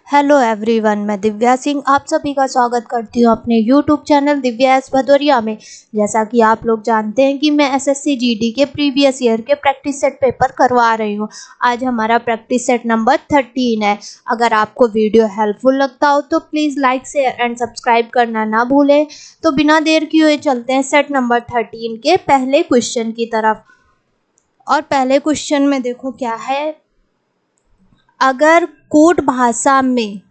Hello everyone, मैं दिव्या सिंह आप सभी का स्वागत करती हूँ अपने YouTube channel Divya S Bhadauria में। जैसा कि आप लोग जानते हैं कि मैं एसएससी जीडी के प्रीवियस ईयर के प्रैक्टिस सेट पेपर करवा रही हूँ। आज हमारा प्रैक्टिस सेट नंबर 13 है। अगर आपको वीडियो हेल्पफुल लगता हो तो please like share and subscribe करना ना भूलें। तो बिना देर किए हुए चलते हैं सेट नंबर 13 के पहले क्वेश्चन की तरफ। और पहले क्वेश्चन में देखो क्या है। अगर कूट भाषा में,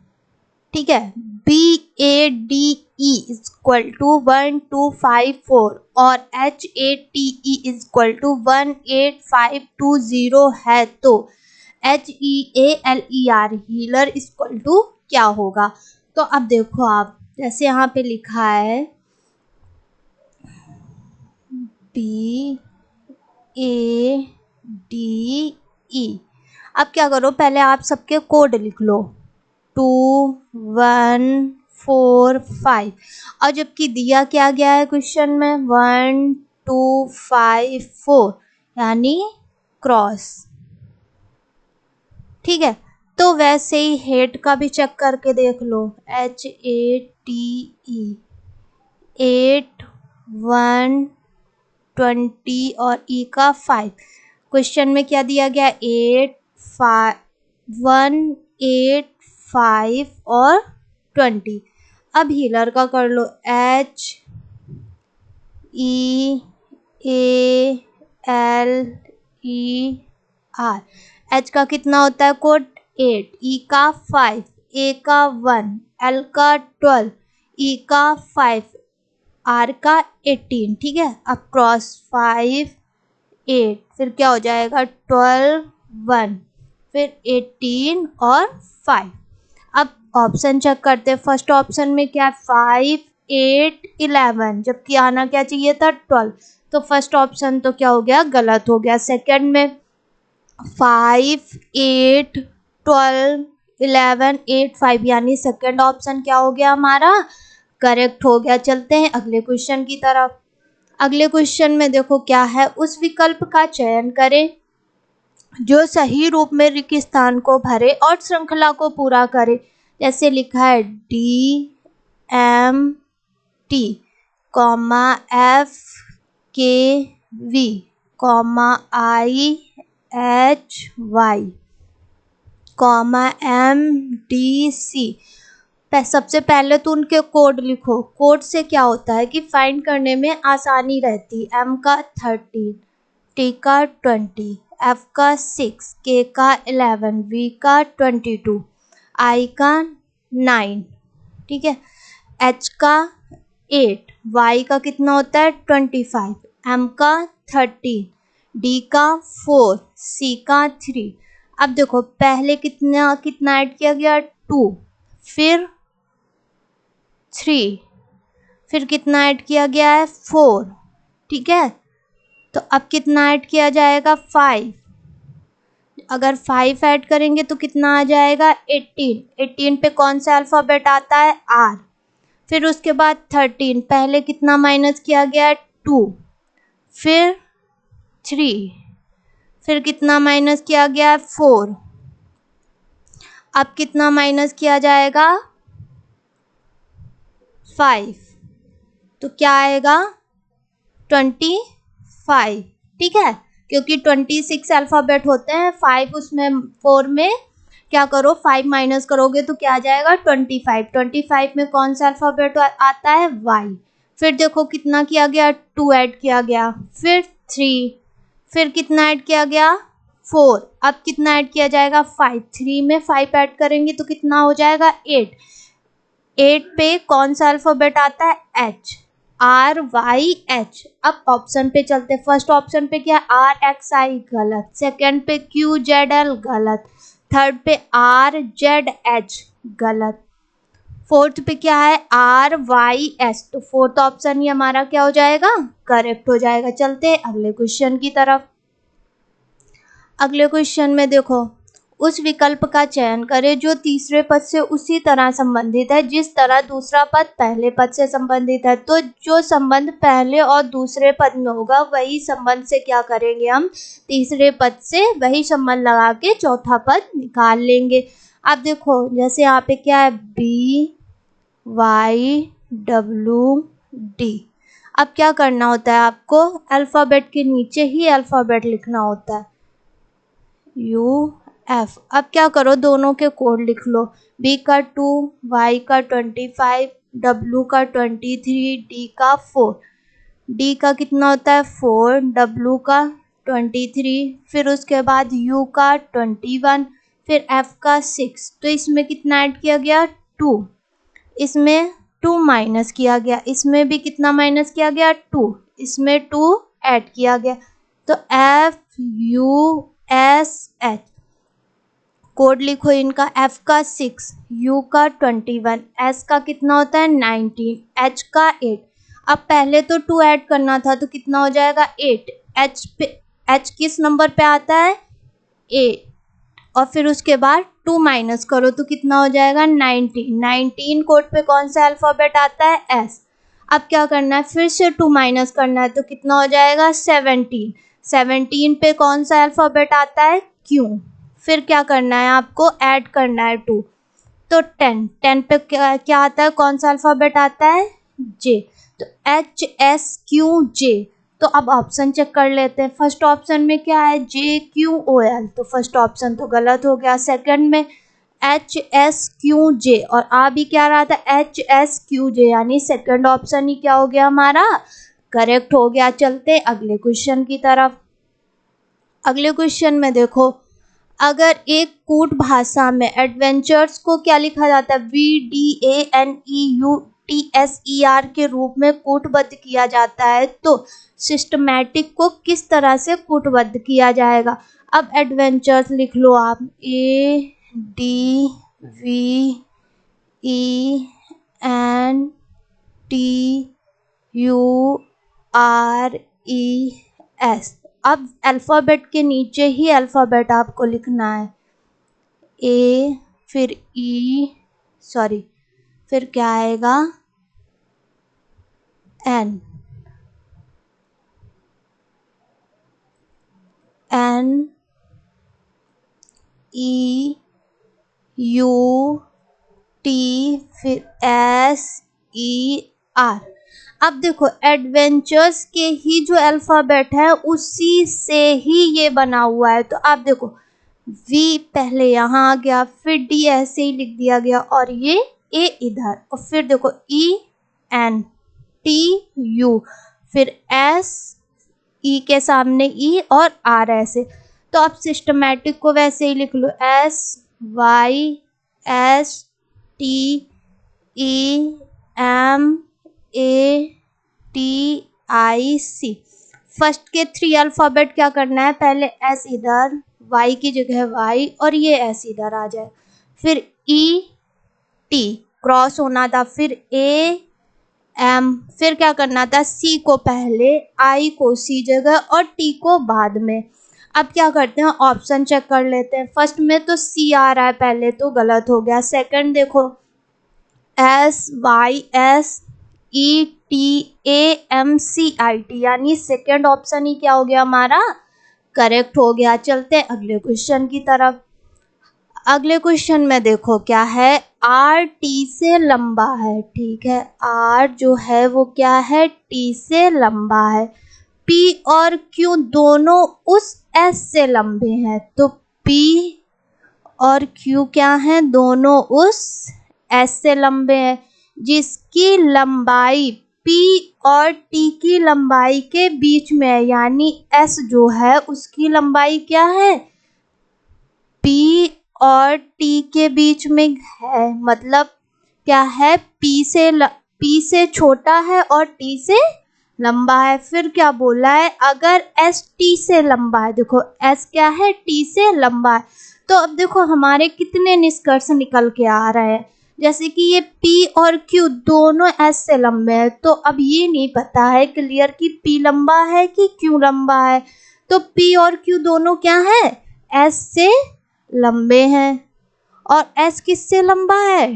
ठीक है, BADE इक्वल टू 1254 और HATE इक्वल टू 18520 है तो HEALER हीलर इक्वल टू क्या होगा। तो अब देखो, आप जैसे यहाँ पे लिखा है BADE। अब क्या करो, पहले आप सबके कोड लिख लो 2145 और जबकि दिया क्या गया है क्वेश्चन में 1254 यानी क्रॉस। ठीक है, तो वैसे ही हेट का भी चेक करके देख लो HATE 8 120 और E का 5। क्वेश्चन में क्या दिया गया 8 5 1 8 5 और 20। अब हीलर का कर लो HEALER। H का कितना होता है कोड 8, E का 5, A का 1, L का 12, E का 5, R का 18। ठीक है, अब क्रॉस 5 8 फिर क्या हो जाएगा 12 1 फिर 18 और 5। अब ऑप्शन चेक करते हैं। फर्स्ट ऑप्शन में क्या 5 8 11 जबकि आना क्या चाहिए था 12। तो फर्स्ट ऑप्शन तो क्या हो गया, गलत हो गया। सेकंड में 5 8 12 11 8 5 यानी सेकंड ऑप्शन क्या हो गया हमारा, करेक्ट हो गया। चलते हैं अगले क्वेश्चन की तरफ। अगले क्वेश्चन में देखो क्या है, उस विकल्प का चयन करें जो सही रूप में रिक्त स्थान को भरे और श्रृंखला को पूरा करे। जैसे लिखा है DMT, FKV, IHY, MDC। सबसे पहले तो उनके कोड लिखो। कोड से क्या होता है कि फाइंड करने में आसानी रहती। M का 13, T का 20, F का 6, K का 11, V का 22, I का 9। ठीक है, H का 8, Y का कितना होता है 25, M का 13, D का 4, C का 3। अब देखो पहले कितना कितना ऐड किया गया 2, फिर 3, फिर कितना ऐड किया गया है 4। ठीक है, तो अब कितना ऐड किया जाएगा 5। अगर 5 ऐड करेंगे तो कितना आ जाएगा 18। 18 पे कौन सा अल्फ़ाबेट आता है R। फिर उसके बाद 13, पहले कितना माइनस किया गया 2, फिर 3, फिर कितना माइनस किया गया 4। अब कितना माइनस किया जाएगा 5, तो क्या आएगा 25। ठीक है, क्योंकि 26 अल्फ़ाबेट होते हैं, 5 उसमें 4 में क्या करो 5 माइनस करोगे तो क्या आ जाएगा 25। 25 में कौन सा अल्फ़ाबेट आता है Y। फिर देखो कितना किया गया 2 ऐड किया गया, फिर 3, फिर कितना ऐड किया गया 4। अब कितना ऐड किया जाएगा 5। 3 में 5 ऐड करेंगे तो कितना हो जाएगा 8। 8 पे कौन सा अल्फ़ाबेट आता है H, RYH। अब ऑप्शन पे चलते। फर्स्ट ऑप्शन पे क्या RXI गलत, सेकंड पे QZL गलत, थर्ड पे RZH गलत, फोर्थ पे क्या है RYS। तो फोर्थ ऑप्शन ही हमारा क्या हो जाएगा, करेक्ट हो जाएगा। चलते हैं अगले क्वेश्चन की तरफ। अगले क्वेश्चन में देखो, उस विकल्प का चयन करें जो तीसरे पद से उसी तरह संबंधित है जिस तरह दूसरा पद पहले पद से संबंधित है। तो जो संबंध पहले और दूसरे पद में होगा वही संबंध से क्या करेंगे, हम तीसरे पद से वही संबंध लगा के चौथा पद निकाल लेंगे। अब देखो जैसे यहाँ पे क्या है BYWD। अब क्या करना होता है आपको, अल्फ़ाबेट के नीचे ही अल्फ़ाबेट लिखना होता है UF। अब क्या करो, दोनों के कोड लिख लो, B का 2, Y का 25, W का 23, D का 4। D का कितना होता है 4, W का 23, फिर उसके बाद U का 21, फिर F का 6। तो इसमें कितना ऐड किया गया 2, इसमें 2 माइनस किया गया, इसमें भी कितना माइनस किया गया 2, इसमें 2 ऐड किया गया। तो FUSH कोड लिखो इनका, F का 6, U का 21, S का कितना होता है 19, H का 8। अब पहले तो 2 ऐड करना था तो कितना हो जाएगा 8। H किस नंबर पे आता है 8, और फिर उसके बाद 2 माइनस करो तो कितना हो जाएगा 19 कोड पे कौन सा अल्फ़ाबेट आता है S। अब क्या करना है, फिर से 2 माइनस करना है तो कितना हो जाएगा 17 पे कौन सा अल्फ़ाबेट आता है Q। फिर क्या करना है आपको, ऐड करना है 2, तो 10 पे क्या आता है, कौन सा अल्फ़ाबेट आता है J। तो HSQJ। तो अब ऑप्शन चेक कर लेते हैं, फर्स्ट ऑप्शन में क्या है JQOL, तो फर्स्ट ऑप्शन तो गलत हो गया। सेकंड में HSQJ, और आ भी क्या रहा था HSQJ, यानी सेकंड ऑप्शन ही क्या हो गया हमारा करेक्ट हो गया। चलते अगले क्वेश्चन की तरफ। अगले क्वेश्चन में देखो, अगर एक कूट भाषा में एडवेंचर्स को क्या लिखा जाता है VDANEUTSER के रूप में कूटबद्ध किया जाता है, तो सिस्टमैटिक को किस तरह से कूटबद्ध किया जाएगा। अब एडवेंचर्स लिख लो आप, ADVENTURES। अब अल्फ़ाबेट के नीचे ही अल्फ़ाबेट आपको लिखना है, A, फिर E, सॉरी फिर क्या आएगा N, NEUT, फिर SER। अब देखो एडवेंचर्स के ही जो अल्फ़ाबेट है उसी से ही ये बना हुआ है। तो आप देखो V पहले यहाँ आ गया, फिर D ऐसे ही लिख दिया गया, और ये A इधर, और फिर देखो ENTU, फिर S, E के सामने E और R ऐसे। तो आप सिस्टमैटिक को वैसे ही लिख लो, SYSTEMATIC। फर्स्ट के 3 अल्फ़ाबेट क्या करना है, पहले S इधर, Y की जगह Y, और ये S इधर आ जाए, फिर ET क्रॉस होना था, फिर AM, फिर क्या करना था C को पहले, I को C जगह और T को बाद में। अब क्या करते हैं, ऑप्शन चेक कर लेते हैं। फर्स्ट में तो C आ रहा है पहले, तो गलत हो गया। सेकंड देखो SYSETAMCIT, यानी सेकंड ऑप्शन ही क्या हो गया हमारा करेक्ट हो गया। चलते हैं अगले क्वेश्चन की तरफ। अगले क्वेश्चन में देखो क्या है, R T से लंबा है, ठीक है, R जो है वो क्या है T से लंबा है, P और Q दोनों उस S से लंबे हैं। तो P और Q क्या हैं, दोनों उस S से लंबे हैं, जिसकी लंबाई P और T की लंबाई के बीच में है, यानी S जो है उसकी लंबाई क्या है P और T के बीच में है, मतलब क्या है P से छोटा है और T से लंबा है। फिर क्या बोला है, अगर S T से लंबा है, देखो S क्या है T से लंबा है, तो अब देखो हमारे कितने निष्कर्ष निकल के आ रहे हैं, जैसे कि ये P और Q दोनों S से लंबे हैं। तो अब ये नहीं पता है क्लियर कि P लंबा है कि Q लंबा है, तो P और Q दोनों क्या है S से लंबे हैं, और S किससे लंबा है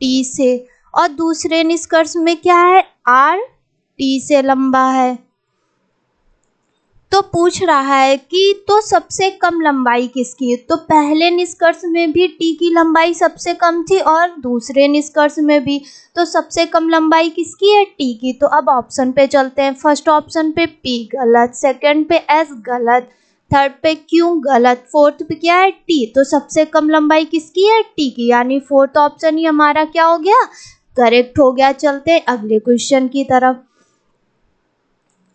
T से, और दूसरे निष्कर्ष में क्या है R T से लंबा है। तो पूछ रहा है कि तो सबसे कम लंबाई किसकी है। तो पहले निष्कर्ष में भी टी की लंबाई सबसे कम थी और दूसरे निष्कर्ष में भी। तो सबसे कम लंबाई किसकी है, टी की। तो अब ऑप्शन पे चलते हैं। फर्स्ट ऑप्शन पे पी गलत, सेकंड पे एस गलत, थर्ड पे क्यू गलत, फोर्थ पे क्या है, टी। तो सबसे कम लंबाई किसकी है, टी की, यानी फोर्थ ऑप्शन ही हमारा क्या हो गया, करेक्ट हो गया। चलते हैं अगले क्वेश्चन की तरफ।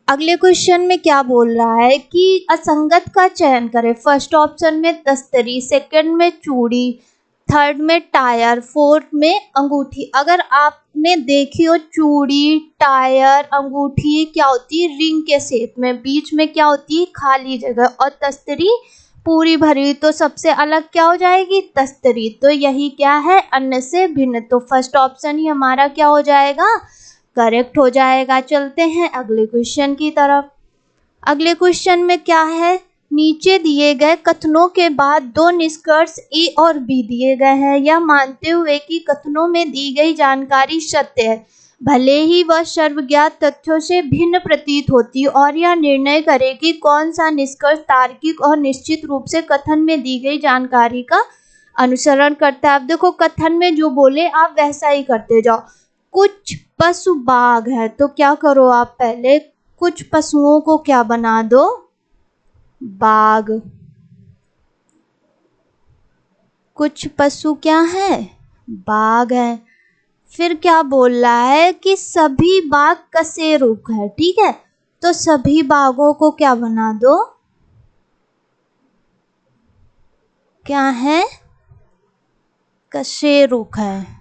अगले क्वेश्चन में क्या बोल रहा है कि असंगत का चयन करें। फर्स्ट ऑप्शन में तस्तरी, सेकंड में चूड़ी, थर्ड में टायर, फोर्थ में अंगूठी। अगर आपने देखी हो चूड़ी, टायर, अंगूठी क्या होती है, रिंग के शेप में, बीच में क्या होती है, खाली जगह, और तस्तरी पूरी भरी। तो सबसे अलग क्या हो जाएगी, तस्तरी। तो यही क्या है, अन्य से भिन्न। तो फर्स्ट ऑप्शन ही हमारा क्या हो जाएगा, करेक्ट हो जाएगा। चलते हैं अगले क्वेश्चन की तरफ। अगले क्वेश्चन में क्या है, नीचे दिए गए कथनों के बाद दो निष्कर्ष ए और बी दिए गए हैं। यह मानते हुए कि कथनों में दी गई जानकारी सत्य है, भले ही वह सर्वज्ञात तथ्यों से भिन्न प्रतीत होती, और यह निर्णय करे कि कौन सा निष्कर्ष तार्किक और निश्चित रूप से कथन में दी गई जानकारी का अनुसरण करता है। अब देखो, कथन में जो बोले आप वैसा ही करते जाओ। कुछ पशु बाघ है, तो क्या करो आप, पहले कुछ पशुओं को क्या बना दो, बाघ। कुछ पशु क्या है, बाघ है। फिर क्या बोल रहा है कि सभी बाघ कशेरुक है, ठीक है। तो सभी बाघों को क्या बना दो, क्या है, कशेरुक है।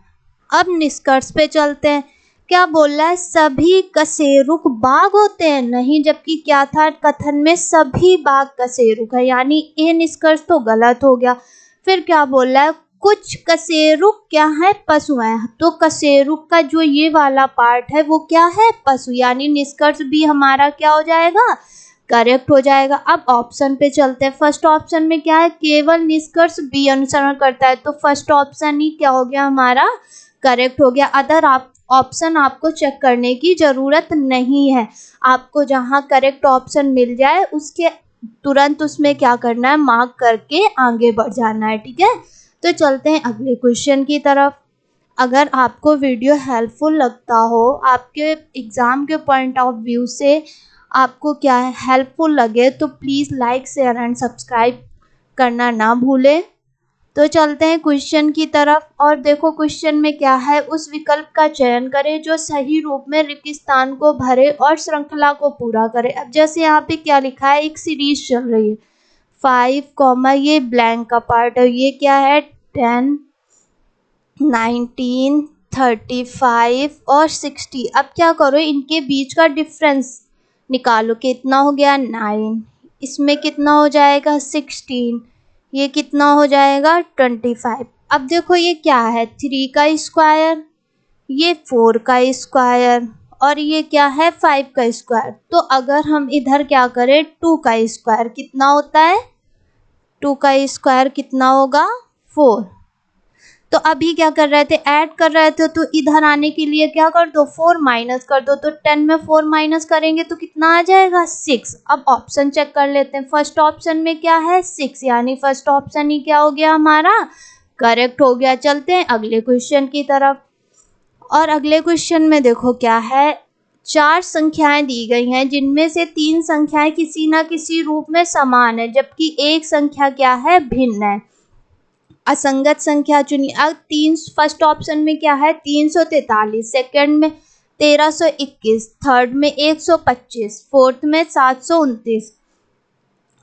अब निष्कर्ष पे चलते हैं। क्या बोल रहा है, सभी कशेरुक बाघ होते हैं, नहीं, जबकि क्या था कथन में, सभी बाघ कशेरुक है, यानी ये निष्कर्ष तो गलत हो गया। फिर क्या बोल रहा है, कुछ कशेरुक क्या है, पशु है। तो कशेरुक का जो ये वाला पार्ट है वो क्या है, पशु, यानी निष्कर्ष भी हमारा क्या हो जाएगा, करेक्ट हो जाएगा। अब ऑप्शन पे चलते हैं। फर्स्ट ऑप्शन में क्या है, केवल निष्कर्ष बी अनुसरण करता है। तो फर्स्ट ऑप्शन ही क्या हो गया हमारा, करेक्ट हो गया। अदर ऑप्शन आपको चेक करने की ज़रूरत नहीं है। आपको जहां करेक्ट ऑप्शन मिल जाए उसके तुरंत उसमें क्या करना है, मार्क करके आगे बढ़ जाना है, ठीक है। तो चलते हैं अगले क्वेश्चन की तरफ। अगर आपको वीडियो हेल्पफुल लगता हो, आपके एग्ज़ाम के पॉइंट ऑफ व्यू से आपको क्या है, हेल्पफुल लगे, तो please like, share and subscribe करना ना भूलें। तो चलते हैं क्वेश्चन की तरफ। और देखो क्वेश्चन में क्या है, उस विकल्प का चयन करें जो सही रूप में रिक्त स्थान को भरे और श्रृंखला को पूरा करे। अब जैसे यहाँ पे क्या लिखा है, एक सीरीज चल रही है 5, ये ब्लैंक का पार्ट है, ये क्या है 10, 19, 35 और 60। अब क्या करो, इनके बीच का डिफरेंस निकालो, कितना हो गया 9, इसमें कितना हो जाएगा 16, ये कितना हो जाएगा 25। अब देखो ये क्या है, 3 का स्क्वायर, ये 4 का स्क्वायर, और ये क्या है 5 का स्क्वायर। तो अगर हम इधर क्या करें, 2 का स्क्वायर कितना होता है, 2 का स्क्वायर कितना होगा 4। तो अभी क्या कर रहे थे, ऐड कर रहे थे, तो इधर आने के लिए क्या कर दो, 4 माइनस कर दो। तो 10 में 4 माइनस करेंगे तो कितना आ जाएगा 6। अब ऑप्शन चेक कर लेते हैं। फर्स्ट ऑप्शन में क्या है 6, यानी फर्स्ट ऑप्शन ही क्या हो गया हमारा, करेक्ट हो गया। चलते हैं अगले क्वेश्चन की तरफ। और अगले क्वेश्चन में देखो क्या है, 4 संख्याएं दी गई हैं, जिनमें से 3 संख्याएं किसी न किसी रूप में समान है, जबकि एक संख्या क्या है, भिन्न है। असंगत संख्या चुनिए। अब फर्स्ट ऑप्शन में क्या है 343, सेकंड में 1321, थर्ड में 125, फोर्थ में 729।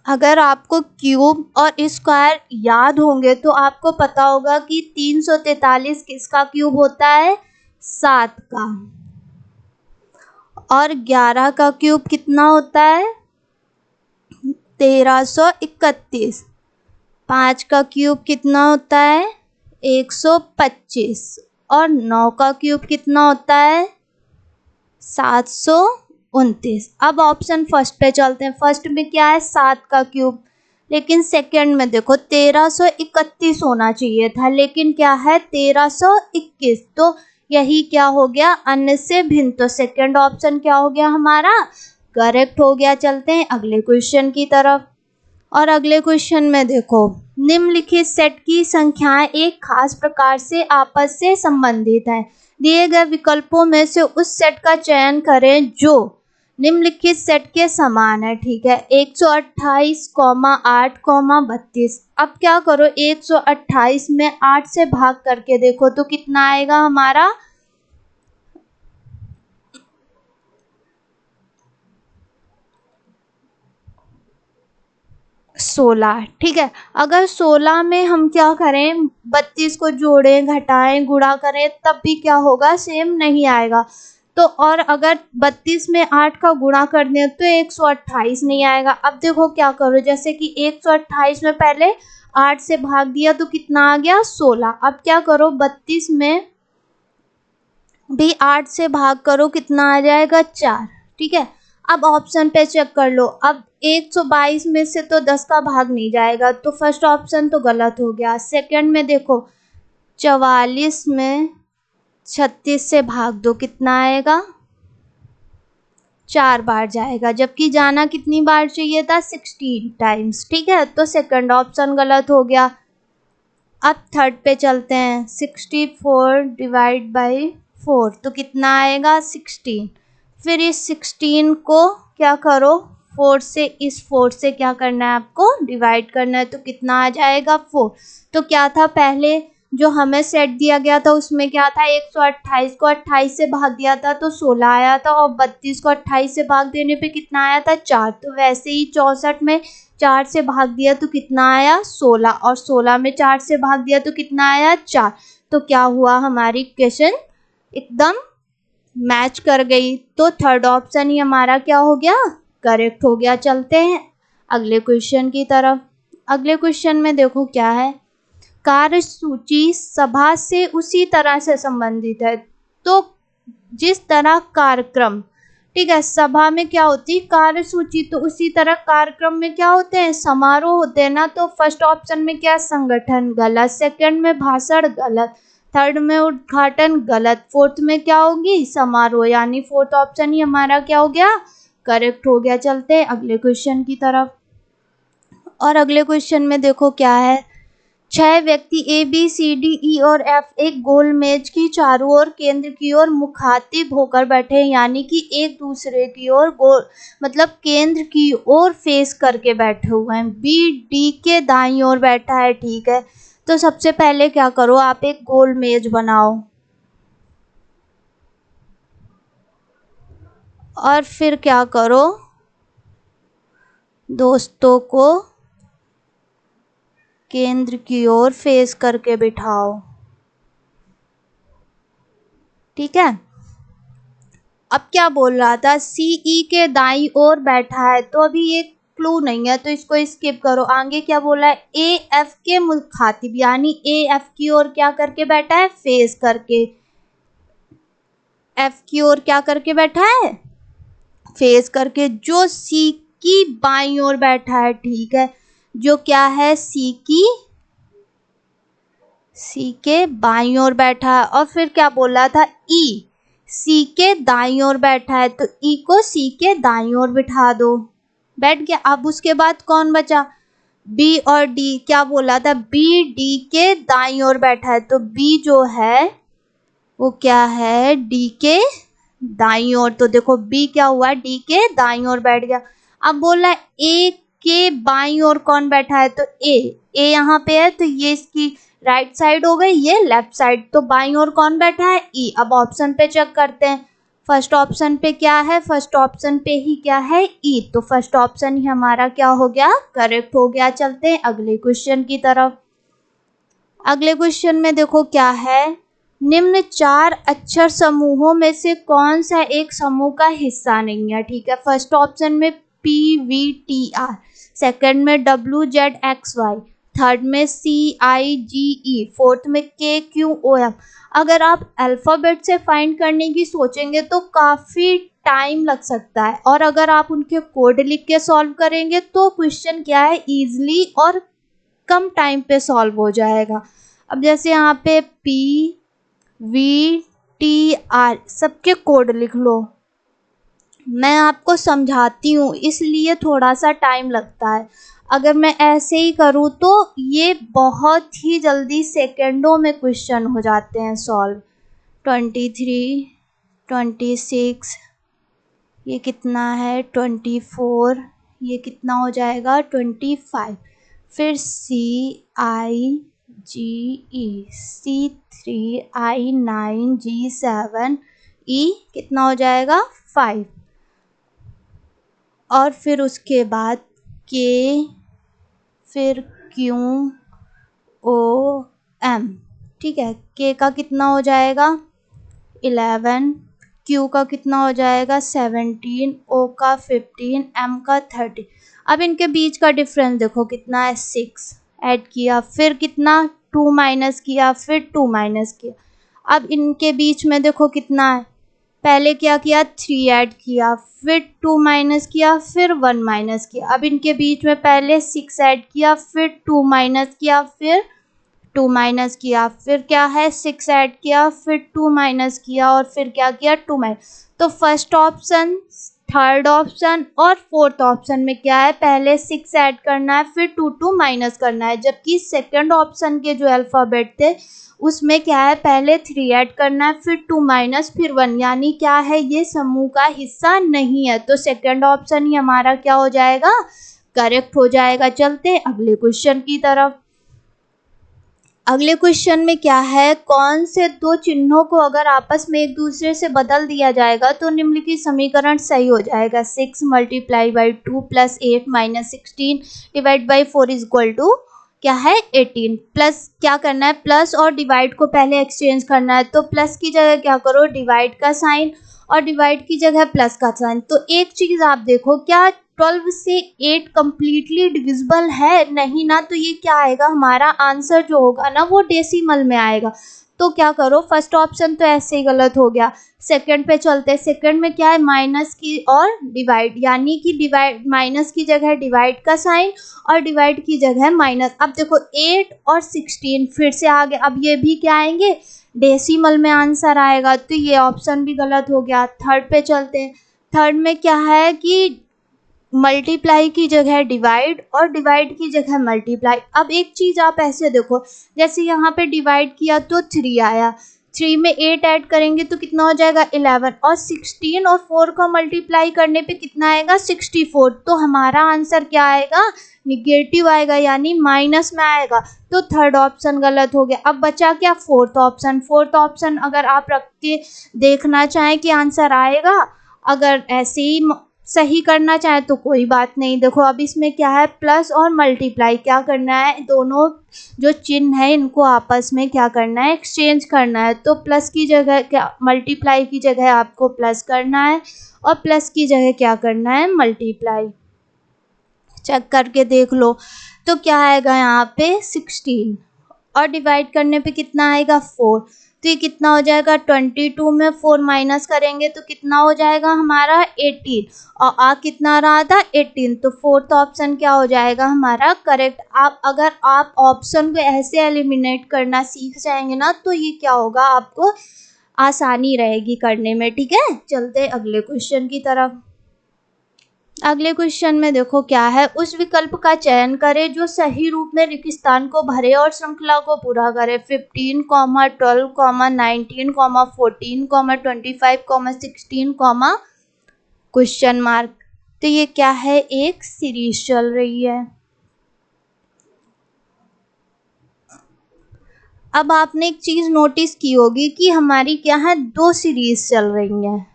अगर आपको क्यूब और स्क्वायर याद होंगे तो आपको पता होगा कि 343 किसका क्यूब होता है, 7 का, और 11 का क्यूब कितना होता है 1331, 5 का क्यूब कितना होता है 125, और 9 का क्यूब कितना होता है 729। अब ऑप्शन फर्स्ट पे चलते हैं। फर्स्ट में क्या है 7 का क्यूब, लेकिन सेकंड में देखो 1331 होना चाहिए था, लेकिन क्या है 1321। तो यही क्या हो गया, अन्य से भिन्न। तो सेकंड ऑप्शन क्या हो गया हमारा, करेक्ट हो गया। चलते हैं अगले क्वेश्चन की तरफ। और अगले क्वेश्चन में देखो, निम्नलिखित सेट की संख्याएं एक खास प्रकार से आपस से संबंधित है। दिए गए विकल्पों में से उस सेट का चयन करें जो निम्नलिखित सेट के समान है। ठीक है, 128, 8, 32। अब क्या करो, 128 में 8 से भाग करके देखो तो कितना आएगा हमारा 16। ठीक है, अगर 16 में हम क्या करें, 32 को जोड़ें, घटाएं, गुणा करें तब भी क्या होगा, सेम नहीं आएगा। तो और अगर 32 में 8 का गुणा कर दें तो 128 नहीं आएगा। अब देखो क्या करो, जैसे कि 128 में पहले 8 से भाग दिया तो कितना आ गया 16। अब क्या करो, 32 में भी 8 से भाग करो, कितना आ जाएगा 4। ठीक है, अब ऑप्शन पे चेक कर लो। अब 122 में से तो 10 का भाग नहीं जाएगा, तो फर्स्ट ऑप्शन तो गलत हो गया। सेकंड में देखो, 44 में 36 से भाग दो, कितना आएगा 4 बार जाएगा, जबकि जाना कितनी बार चाहिए था 16 टाइम्स। ठीक है, तो सेकंड ऑप्शन गलत हो गया। अब थर्ड पे चलते हैं, 64 डिवाइड बाई 4 तो कितना आएगा 16। फिर इस 16 को क्या करो, 4 से, इस 4 से क्या करना है आपको, डिवाइड करना है, तो कितना आ जाएगा 4। तो क्या था, पहले जो हमें सेट दिया गया था उसमें क्या था, 128 को 28 से भाग दिया था तो 16 आया था, और 32 को 28 से भाग देने पे कितना आया था 4। तो वैसे ही 64 में 4 से भाग दिया तो कितना आया 16, और 16 में 4 से भाग दिया तो कितना आया 4। तो क्या हुआ, हमारी इक्वेशन एकदम मैच कर गई। तो थर्ड ऑप्शन ही हमारा क्या हो गया, करेक्ट हो गया। चलते हैं अगले क्वेश्चन की तरफ। अगले क्वेश्चन में देखो क्या है, कार्यसूची सभा से उसी तरह से संबंधित है। तो जिस तरह कार्यक्रम, ठीक है, सभा में क्या होती है कार्यसूची, तो उसी तरह कार्यक्रम में क्या होते हैं, समारोह होते हैं ना। तो फर्स्ट ऑप्शन में क्या, संगठन, गलत। सेकंड में भाषण, गलत। थर्ड में उद्घाटन, गलत। फोर्थ में क्या होगी, समारोह, यानी फोर्थ ऑप्शन ही हमारा क्या हो गया, करेक्ट हो गया। चलते हैं अगले क्वेश्चन की तरफ। और अगले क्वेश्चन में देखो क्या है, 6 व्यक्ति A B C D E और एफ एक गोल मेज की चारों ओर केंद्र की ओर मुखातिब होकर बैठे हैं, यानी कि एक दूसरे की ओर गोल, मतलब केंद्र की ओर फेस करके बैठे हुए हैं। बी डी के दाईं ओर बैठा है। ठीक है, तो सबसे पहले क्या करो, आप एक गोल मेज बनाओ और फिर क्या करो, दोस्तों को केंद्र की ओर फेस करके बिठाओ। ठीक है, अब क्या बोल रहा था, सीई के दाईं ओर बैठा है, तो अभी ये क्लू नहीं है तो इसको स्किप करो। आगे क्या बोला है, ए एफ के मुखातिब, यानी ए एफ की ओर क्या करके बैठा है, फेस करके। एफ की ओर क्या करके बैठा है, फेस करके। जो सी की बाईं ओर बैठा है, ठीक है, जो क्या है, सी के बाईं ओर बैठा है। और फिर क्या बोला था, ई सी के दाईं ओर बैठा है, तो ई को सी के दाईं ओर बिठा दो, बैठ गया। अब उसके बाद कौन बचा, बी और डी। क्या बोला था, बी डी के दाईं ओर बैठा है, तो बी जो है वो क्या है, डी के दाईं ओर। तो देखो बी क्या हुआ, डी के दाईं ओर बैठ गया। अब बोला ए के बाईं ओर कौन बैठा है, तो ए यहाँ पे है, तो ये इसकी राइट साइड हो गई, ये लेफ्ट साइड। तो बाईं ओर कौन बैठा है, ई। अब ऑप्शन पे चेक करते हैं, फर्स्ट ऑप्शन पे क्या है, फर्स्ट ऑप्शन पे ही क्या है, ई। तो फर्स्ट ऑप्शन ही हमारा क्या हो गया, करेक्ट हो गया। चलते हैं अगले क्वेश्चन की तरफ। अगले क्वेश्चन में देखो क्या है, निम्न 4 अक्षर समूहों में से कौन सा एक समूह का हिस्सा नहीं है। ठीक है, फर्स्ट ऑप्शन में P V T R, second में W Z X Y, third में सी आई जी ई, फोर्थ में के क्यू ओ एम। अगर आप अल्फ़ाबेट से फाइंड करने की सोचेंगे तो काफ़ी टाइम लग सकता है, और अगर आप उनके कोड लिख के सॉल्व करेंगे तो क्वेश्चन क्या है, ईजिली और कम टाइम पे सॉल्व हो जाएगा। अब जैसे यहाँ पे पी वी टी आर, सबके कोड लिख लो। मैं आपको समझाती हूँ इसलिए थोड़ा सा टाइम लगता है। अगर मैं ऐसे ही करूँ तो ये बहुत ही जल्दी सेकंडों में क्वेश्चन हो जाते हैं सॉल्व। 23, 26, ये कितना है 24, ये कितना हो जाएगा 25, फिर CIGE, C3I9G7, E कितना हो जाएगा 5, और फिर उसके बाद K, फिर QOM, ठीक है। K का कितना हो जाएगा 11, Q का कितना हो जाएगा 17, O का 15, M का 30। अब इनके बीच का डिफरेंस देखो कितना है 6, ऐड किया, फिर कितना 2 माइनस किया, फिर 2 माइनस किया। अब इनके बीच में देखो कितना है, पहले क्या किया 3 ऐड किया, फिर 2 माइनस किया, फिर 1 माइनस किया। अब इनके बीच में पहले 6 ऐड किया, फिर 2 माइनस किया, फिर 2 माइनस किया, फिर क्या है 6 ऐड किया, फिर 2 माइनस किया, और फिर क्या किया 2 माइनस। तो फर्स्ट ऑप्शन, थर्ड ऑप्शन और फोर्थ ऑप्शन में क्या है, पहले 6 ऐड करना है, फिर 2 माइनस करना है। जबकि सेकंड ऑप्शन के जो अल्फ़ाबेट थे उसमें क्या है, पहले 3 ऐड करना है, फिर 2 माइनस, फिर 1, यानी क्या है ये समूह का हिस्सा नहीं है। तो सेकंड ऑप्शन ही हमारा क्या हो जाएगा, करेक्ट हो जाएगा। चलते अगले क्वेश्चन की तरफ। अगले क्वेश्चन में क्या है, कौन से दो चिन्हों को अगर आपस में एक दूसरे से बदल दिया जाएगा तो निम्नलिखित समीकरण सही हो जाएगा। 6 multiply by 2 plus 8 minus 16 divide by 4 is equal to क्या है 18। प्लस क्या करना है, प्लस और डिवाइड को पहले एक्सचेंज करना है। तो प्लस की जगह क्या करो डिवाइड का साइन, और डिवाइड की जगह प्लस का साइन। तो एक चीज आप देखो, क्या 12 से 8 कम्प्लीटली डिविजिबल है, नहीं ना। तो ये क्या आएगा, हमारा आंसर जो होगा ना वो डेसिमल में आएगा। तो क्या करो, फर्स्ट ऑप्शन तो ऐसे ही गलत हो गया। सेकंड पे चलते हैं। सेकंड में क्या है, माइनस की और डिवाइड, यानी कि डिवाइड, माइनस की जगह डिवाइड का साइन और डिवाइड की जगह माइनस। अब देखो 8 और 16 फिर से आ गए, अब ये भी क्या आएंगे डेसिमल में आंसर आएगा। तो ये ऑप्शन भी गलत हो गया। थर्ड पे चलते हैं। थर्ड में क्या है कि मल्टीप्लाई की जगह डिवाइड और डिवाइड की जगह मल्टीप्लाई। अब एक चीज आप ऐसे देखो, जैसे यहाँ पे डिवाइड किया तो 3 आया, 3 में 8 ऐड करेंगे तो कितना हो जाएगा 11, और 16 और 4 का मल्टीप्लाई करने पे कितना आएगा 64। तो हमारा आंसर क्या आएगा, निगेटिव आएगा, यानी माइनस में आएगा। तो थर्ड ऑप्शन गलत हो गया। अब बचा क्या, फोर्थ ऑप्शन। फोर्थ ऑप्शन अगर आप रख के देखना चाहें कि आंसर आएगा, अगर ऐसे ही सही करना चाहे तो कोई बात नहीं। देखो अब इसमें क्या है, प्लस और मल्टीप्लाई क्या करना है, दोनों जो चिन्ह है इनको आपस में क्या करना है, एक्सचेंज करना है। तो प्लस की जगह क्या, मल्टीप्लाई की जगह आपको प्लस करना है, और प्लस की जगह क्या करना है मल्टीप्लाई। चेक करके देख लो। तो क्या आएगा यहाँ पे 16, और डिवाइड करने पे कितना आएगा 4। तो ये कितना हो जाएगा 22 में 4 माइनस करेंगे तो कितना हो जाएगा हमारा 18, और आ कितना रहा था 18। तो फोर्थ ऑप्शन क्या हो जाएगा हमारा करेक्ट। आप अगर आप ऑप्शन को ऐसे एलिमिनेट करना सीख जाएंगे ना तो ये क्या होगा, आपको आसानी रहेगी करने में। ठीक है, चलते अगले क्वेश्चन की तरफ। अगले क्वेश्चन में देखो क्या है, उस विकल्प का चयन करें जो सही रूप में रिक्त स्थान को भरे और श्रृंखला को पूरा करे। 15, 12, 19, 14, 25, 16, क्वेश्चन मार्क। तो ये क्या है, एक सीरीज चल रही है। अब आपने एक चीज नोटिस की होगी कि हमारी क्या है, दो सीरीज चल रही हैं।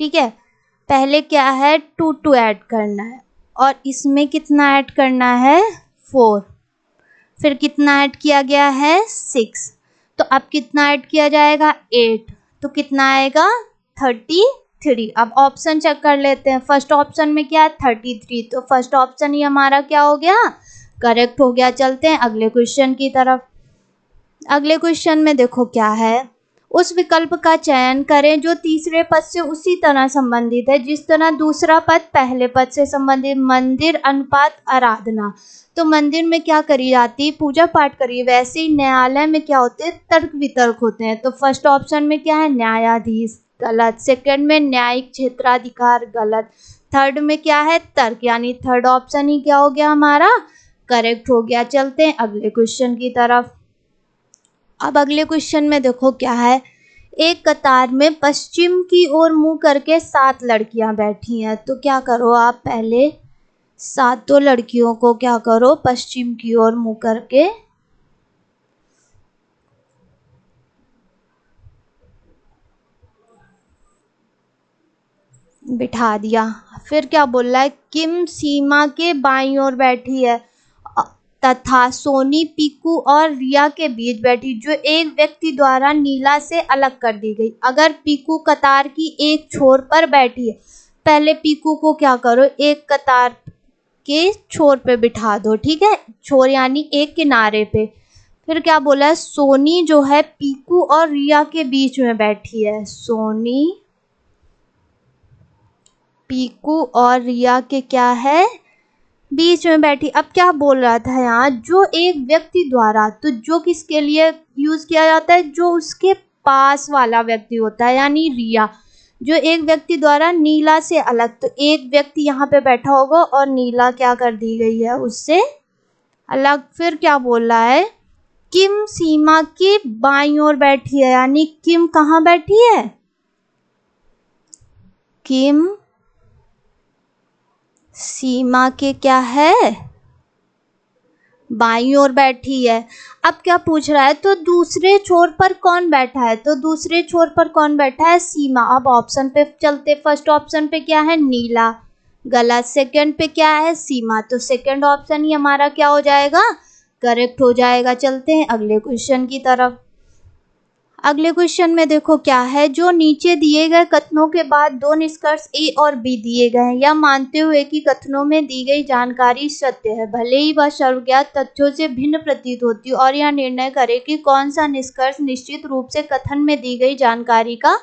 ठीक है, पहले क्या है 2 ऐड करना है, और इसमें कितना ऐड करना है 4, फिर कितना ऐड किया गया है 6, तो अब कितना ऐड किया जाएगा 8, तो कितना आएगा 33। अब ऑप्शन चेक कर लेते हैं। फर्स्ट ऑप्शन में क्या है 33, तो फर्स्ट ऑप्शन ही हमारा क्या हो गया, करेक्ट हो गया। चलते हैं अगले क्वेश्चन की तरफ। अगले क्वेश्चन में देखो क्या है, उस विकल्प का चयन करें जो तीसरे पद से उसी तरह संबंधित है जिस तरह दूसरा पद पहले पद से संबंधित। मंदिर अनुपात आराधना, तो मंदिर में क्या करी जाती है, पूजा पाठ करी। वैसे ही न्यायालय में क्या होते हैं, तर्क वितर्क होते हैं। तो फर्स्ट ऑप्शन में क्या है, न्यायाधीश, गलत। सेकंड में न्यायिक क्षेत्राधिकार, गलत। थर्ड में क्या है, तर्क, यानी थर्ड ऑप्शन ही क्या हो गया हमारा, करेक्ट हो गया। चलते हैं अगले क्वेश्चन की तरफ। अब अगले क्वेश्चन में देखो क्या है, एक कतार में पश्चिम की ओर मुंह करके 7 लड़कियां बैठी हैं। तो क्या करो आप, पहले 7 लड़कियों को क्या करो, पश्चिम की ओर मुंह करके बिठा दिया। फिर क्या बोल रहा है, किम सीमा के बाईं ओर बैठी है तथा सोनी पीकू और रिया के बीच बैठी, जो एक व्यक्ति द्वारा नीला से अलग कर दी गई। अगर पीकू कतार की एक छोर पर बैठी है, पहले पीकू को क्या करो, एक कतार के छोर पे बिठा दो, ठीक है, छोर यानी एक किनारे पे। फिर क्या बोला है, सोनी जो है पीकू और रिया के बीच में बैठी है। सोनी पीकू और रिया के क्या है, बीच में बैठी। अब क्या बोल रहा था यहाँ, जो एक व्यक्ति द्वारा, तो जो किसके लिए यूज किया जाता है, जो उसके पास वाला व्यक्ति होता है, यानी रिया, जो एक व्यक्ति द्वारा नीला से अलग। तो एक व्यक्ति यहाँ पे बैठा होगा और नीला क्या कर दी गई है, उससे अलग। फिर क्या बोल रहा है, किम सीमा की बाईं ओर बैठी है, यानी किम कहाँ बैठी है, किम सीमा के क्या है, बाईं ओर बैठी है। अब क्या पूछ रहा है, तो दूसरे छोर पर कौन बैठा है, तो दूसरे छोर पर कौन बैठा है, सीमा। अब ऑप्शन पे चलते, फर्स्ट ऑप्शन पे क्या है, नीला, गलत। सेकंड पे क्या है, सीमा, तो सेकंड ऑप्शन ही हमारा क्या हो जाएगा, करेक्ट हो जाएगा। चलते हैं अगले क्वेश्चन की तरफ। अगले क्वेश्चन में देखो क्या है, जो नीचे दिए गए कथनों के बाद 2 निष्कर्ष ए और बी दिए गए हैं, यह मानते हुए कि कथनों में दी गई जानकारी सत्य है, भले ही वह सर्वज्ञात तथ्यों से भिन्न प्रतीत होती है, और यह निर्णय करे कि कौन सा निष्कर्ष निश्चित रूप से कथन में दी गई जानकारी का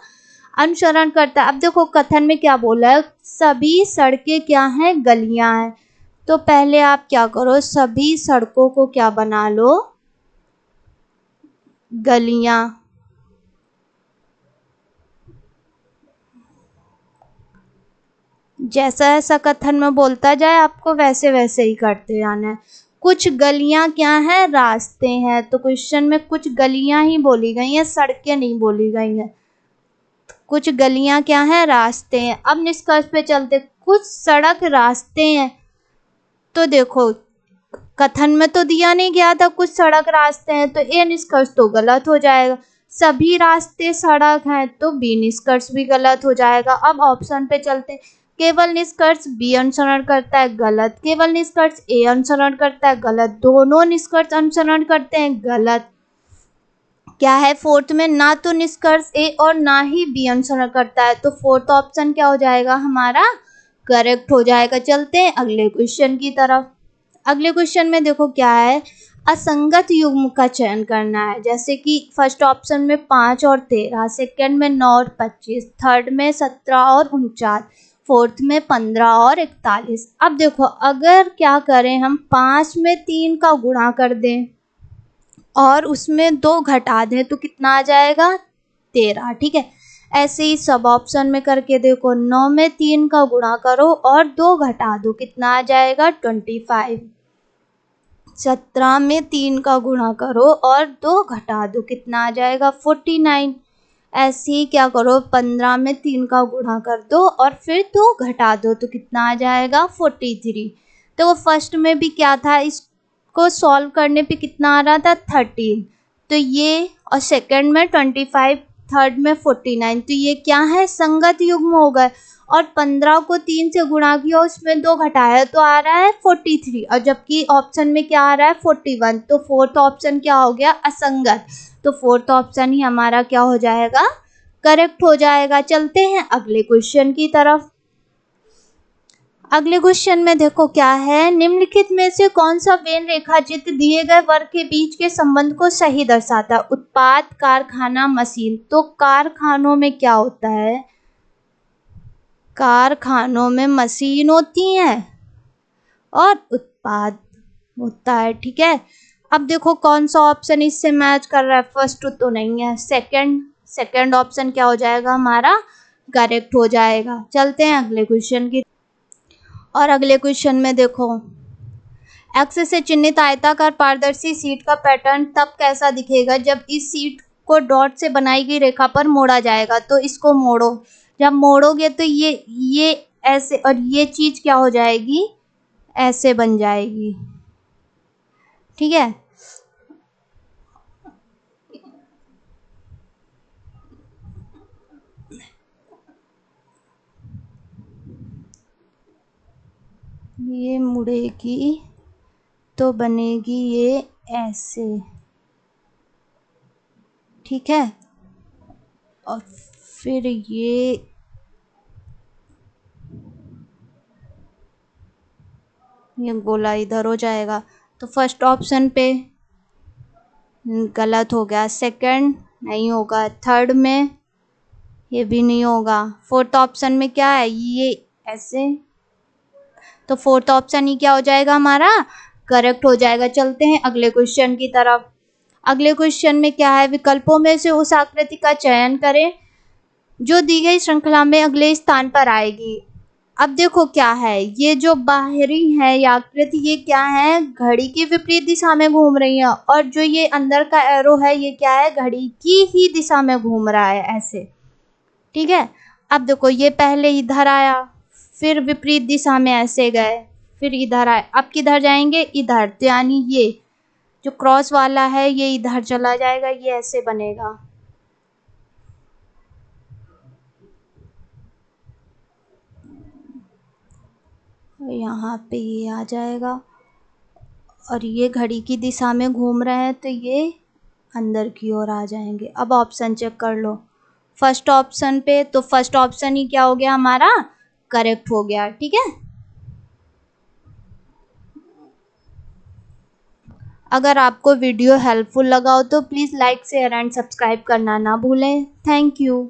अनुसरण करता है। अब देखो कथन में क्या बोला है, सभी सड़कें क्या हैं, गलियां हैं। तो पहले आप क्या करो, सभी सड़कों को क्या बना लो, गलियां। जैसा ऐसा कथन में बोलता जाए, आपको वैसे वैसे ही करते जाना है। कुछ गलियां क्या हैं, रास्ते हैं। तो क्वेश्चन में कुछ गलियां ही बोली गई हैं, सड़कें नहीं बोली गई हैं। कुछ गलियां क्या हैं, रास्ते हैं। अब निष्कर्ष पे चलते, कुछ सड़क रास्ते हैं। तो देखो कथन में तो दिया नहीं गया था कुछ सड़क रास्ते हैं, तो ए निष्कर्ष तो गलत हो जाएगा। सभी रास्ते सड़क हैं, तो बी निष्कर्ष भी गलत हो जाएगा। अब ऑप्शन पे चलते, केवल निष्कर्ष बी अनुसरण करता है, गलत। केवल निष्कर्ष ए अनुसरण करता है, गलत। दोनों निष्कर्ष अनुसरण करते हैं, गलत। क्या है फोर्थ में, ना तो निष्कर्ष ए और ना ही बी अनुसरण करता है। तो फोर्थ ऑप्शन क्या हो जाएगा हमारा, करेक्ट हो जाएगा। चलते हैं अगले क्वेश्चन की तरफ। अगले क्वेश्चन में देखो क्या है, असंगत युग्म का चयन करना है। जैसे कि फर्स्ट ऑप्शन में 5 और 13, सेकंड में 9 और 25, थर्ड में 17 और 49, फोर्थ में 15 और 41। अब देखो अगर क्या करें हम, 5 में 3 का गुणा कर दें और उसमें 2 घटा दें तो कितना आ जाएगा, 13, ठीक है। ऐसे ही सब ऑप्शन में करके देखो, 9 में 3 का गुणा करो और 2 घटा दो, कितना आ जाएगा, 25। 17 में 3 का गुणा करो और 2 घटा दो, कितना आ जाएगा, 49। ऐसे ही क्या करो, 15 में 3 का गुणा कर दो और फिर 2 घटा दो, तो कितना आ जाएगा, 43। तो वो फर्स्ट में भी क्या था, इसको सॉल्व करने पे कितना आ रहा था, 13। तो ये, और सेकंड में 25, थर्ड में 49, तो ये क्या है, संगत युग्म हो गए। और 15 को 3 से गुणा किया, उसमें 2 घटाया तो आ रहा है 43, और जबकि ऑप्शन में क्या आ रहा है, 41। तो फोर्थ ऑप्शन क्या हो गया, असंगत। तो फोर्थ ऑप्शन ही हमारा क्या हो जाएगा, करेक्ट हो जाएगा। चलते हैं अगले क्वेश्चन की तरफ। अगले क्वेश्चन में देखो क्या है, निम्नलिखित में से कौन सा वेन रेखाचित्र दिए गए वर्ग के बीच के संबंध को सही दर्शाता है? उत्पाद, कारखाना, मशीन। तो कारखानों में क्या होता है? कारखानों में मशीन होती है और उत्पाद होता है। ठीक है, अब देखो कौन सा ऑप्शन इससे मैच कर रहा है। फर्स्ट तो नहीं है, सेकंड ऑप्शन क्या हो जाएगा हमारा? करेक्ट हो जाएगा। चलते हैं अगले क्वेश्चन की। और अगले क्वेश्चन में देखो, एक्स से चिन्हित आयताकार पारदर्शी शीट का पैटर्न तब कैसा दिखेगा जब इस शीट को डॉट से बनाई गई रेखा पर मोड़ा जाएगा। तो इसको मोड़ो, जब मोड़ोगे तो ये ऐसे, और ये चीज क्या हो जाएगी? ऐसे बन जाएगी। ठीक है, ये मुड़ेगी तो बनेगी ये ऐसे। ठीक है, और फिर ये गोला इधर हो जाएगा। तो फर्स्ट ऑप्शन पे गलत हो गया, सेकंड नहीं होगा, थर्ड में ये भी नहीं होगा, फोर्थ ऑप्शन में क्या है? ये ऐसे। तो फोर्थ ऑप्शन ही क्या हो जाएगा हमारा? करेक्ट हो जाएगा। चलते हैं अगले क्वेश्चन की तरफ। अगले क्वेश्चन में क्या है, विकल्पों में से उस आकृति का चयन करें जो दी गई श्रृंखला में अगले स्थान पर आएगी। अब देखो क्या है, ये जो बाहरी है ये आकृति, ये क्या है? घड़ी की विपरीत दिशा में घूम रही है, और जो ये अंदर का एरो है ये क्या है? घड़ी की ही दिशा में घूम रहा है ऐसे। ठीक है, अब देखो ये पहले इधर आया, फिर विपरीत दिशा में ऐसे गए, फिर इधर आए, अब किधर जाएंगे? इधर। तो यानी ये जो क्रॉस वाला है ये इधर चला जाएगा, ये ऐसे बनेगा। यहाँ पे ये आ जाएगा, और ये घड़ी की दिशा में घूम रहे हैं तो ये अंदर की ओर आ जाएंगे। अब ऑप्शन चेक कर लो फर्स्ट ऑप्शन पे, तो फर्स्ट ऑप्शन ही क्या हो गया हमारा? करेक्ट हो गया। ठीक है, अगर आपको वीडियो हेल्पफुल लगा हो तो please like share and subscribe करना ना भूलें। Thank you.